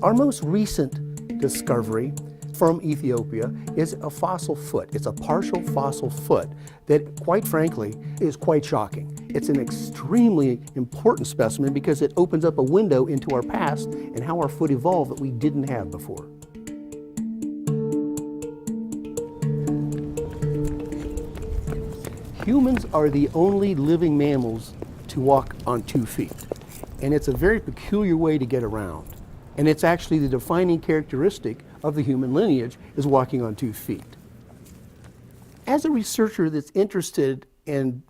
Our most recent discovery from Ethiopia is a fossil foot. It's a partial fossil foot that, quite frankly, is quite shocking. It's an extremely important specimen because it opens up a window into our past and how our foot evolved that we didn't have before. Humans are the only living mammals to walk on 2 feet. And it's a very peculiar way to get around. And it's actually the defining characteristic of the human lineage is walking on 2 feet. As a researcher that's interested in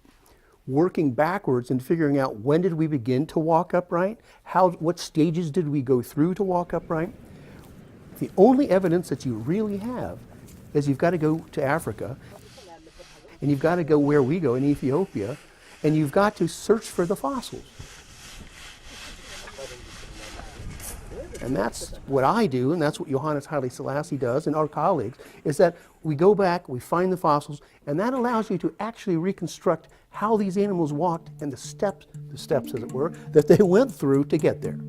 working backwards and figuring out when did we begin to walk upright, what stages did we go through to walk upright, the only evidence that you really have is you've got to go to Africa, and you've got to go where we go in Ethiopia, and you've got to search for the fossils. And that's what I do, and that's what Johannes Haile Selassie does, and our colleagues, is that we go back, we find the fossils, and that allows you to actually reconstruct how these animals walked and the steps as it were, that they went through to get there.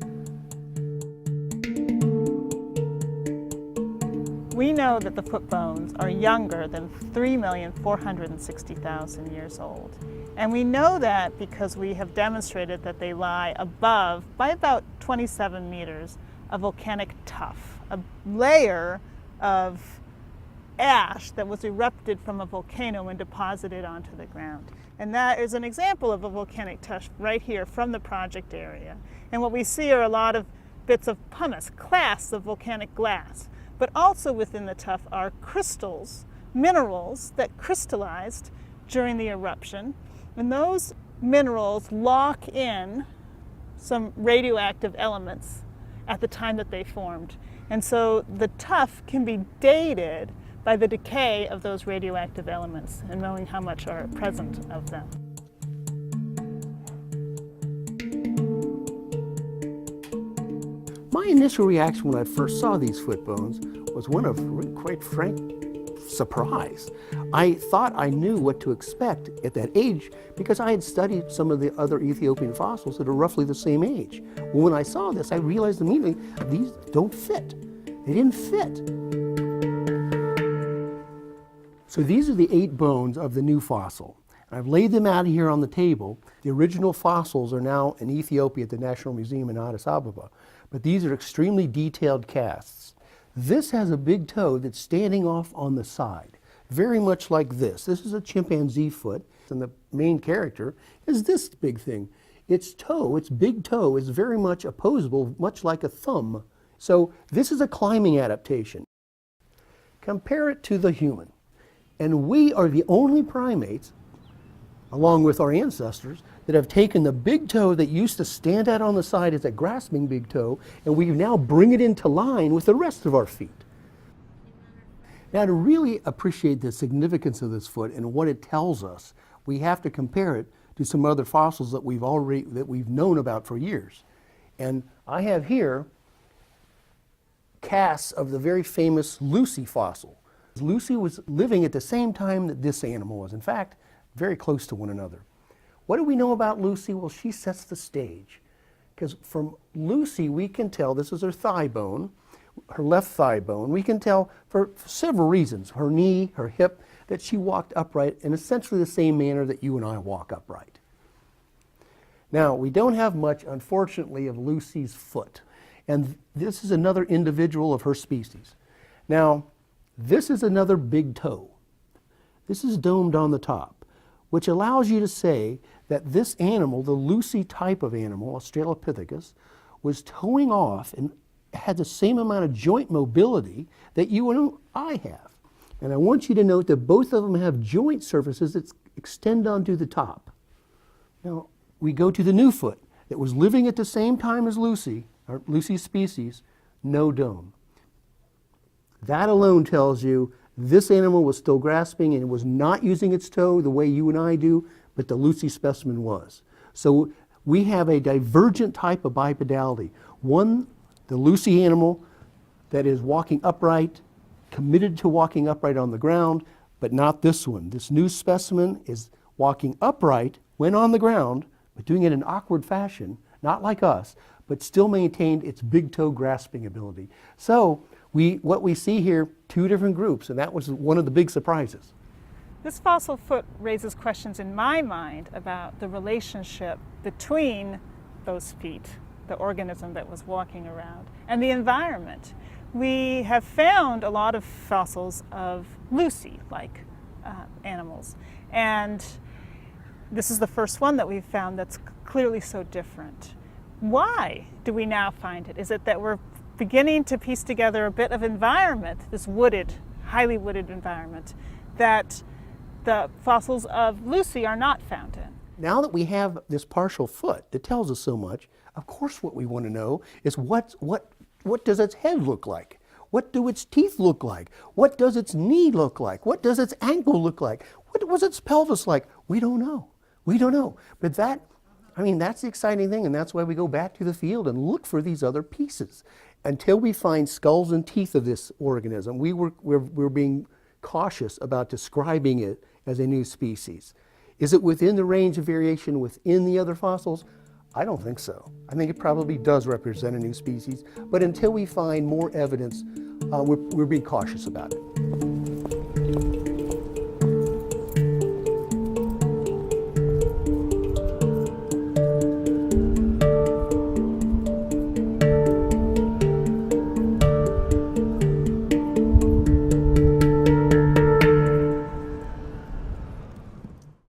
We know that the foot bones are younger than 3,460,000 years old. And we know that because we have demonstrated that they lie above, by about 27 meters, a volcanic tuff, a layer of ash that was erupted from a volcano and deposited onto the ground. And that is an example of a volcanic tuff right here from the project area. And what we see are a lot of bits of pumice, clasts of volcanic glass. But also within the tuff are crystals, minerals that crystallized during the eruption. And those minerals lock in some radioactive elements at the time that they formed. And so the tuff can be dated by the decay of those radioactive elements and knowing how much are present of them. My initial reaction when I first saw these foot bones was one of quite frank surprise. I thought I knew what to expect at that age because I had studied some of the other Ethiopian fossils that are roughly the same age. Well, when I saw this, I realized immediately these don't fit. They didn't fit. So these are the 8 bones of the new fossil. I've laid them out here on the table. The original fossils are now in Ethiopia at the National Museum in Addis Ababa, but these are extremely detailed casts. This has a big toe that's standing off on the side, very much like this. This is a chimpanzee foot, and the main character is this big thing. Its toe, its big toe, is very much opposable, much like a thumb. So this is a climbing adaptation. Compare it to the human. And we are the only primates, along with our ancestors, that have taken the big toe that used to stand out on the side as a grasping big toe, and we now bring it into line with the rest of our feet. Now, to really appreciate the significance of this foot and what it tells us, we have to compare it to some other fossils that we've known about for years. And I have here casts of the very famous Lucy fossil. Lucy was living at the same time that this animal was. In fact, very close to one another. What do we know about Lucy? Well, she sets the stage. Because from Lucy, we can tell, this is her thigh bone, her left thigh bone. We can tell for several reasons, her knee, her hip, that she walked upright in essentially the same manner that you and I walk upright. Now, we don't have much, unfortunately, of Lucy's foot. And this is another individual of her species. Now, this is another big toe. This is domed on the top, which allows you to say that this animal, the Lucy type of animal, Australopithecus, was toeing off and had the same amount of joint mobility that you and I have. And I want you to note that both of them have joint surfaces that extend onto the top. Now, we go to the new foot that was living at the same time as Lucy, or Lucy's species, no dome. That alone tells you this animal was still grasping and was not using its toe the way you and I do, but the Lucy specimen was. So we have a divergent type of bipedality. One, the Lucy animal that is walking upright, committed to walking upright on the ground, but not this one. This new specimen is walking upright when on the ground, but doing it in awkward fashion, not like us, but still maintained its big toe grasping ability. So what we see here, two different groups, and that was one of the big surprises. This fossil foot raises questions in my mind about the relationship between those feet, the organism that was walking around, and the environment. We have found a lot of fossils of Lucy-like animals, and this is the first one that we've found that's clearly so different. Why do we now find it? Is it that we're beginning to piece together a bit of environment, this wooded, highly wooded environment, that the fossils of Lucy are not found in? Now that we have this partial foot that tells us so much, of course what we want to know is what does its head look like? What do its teeth look like? What does its knee look like? What does its ankle look like? What was its pelvis like? We don't know. We don't know. But that's the exciting thing, and that's why we go back to the field and look for these other pieces. Until we find skulls and teeth of this organism, we're being cautious about describing it as a new species. Is it within the range of variation within the other fossils? I don't think so. I think it probably does represent a new species, but until we find more evidence, we're being cautious about it.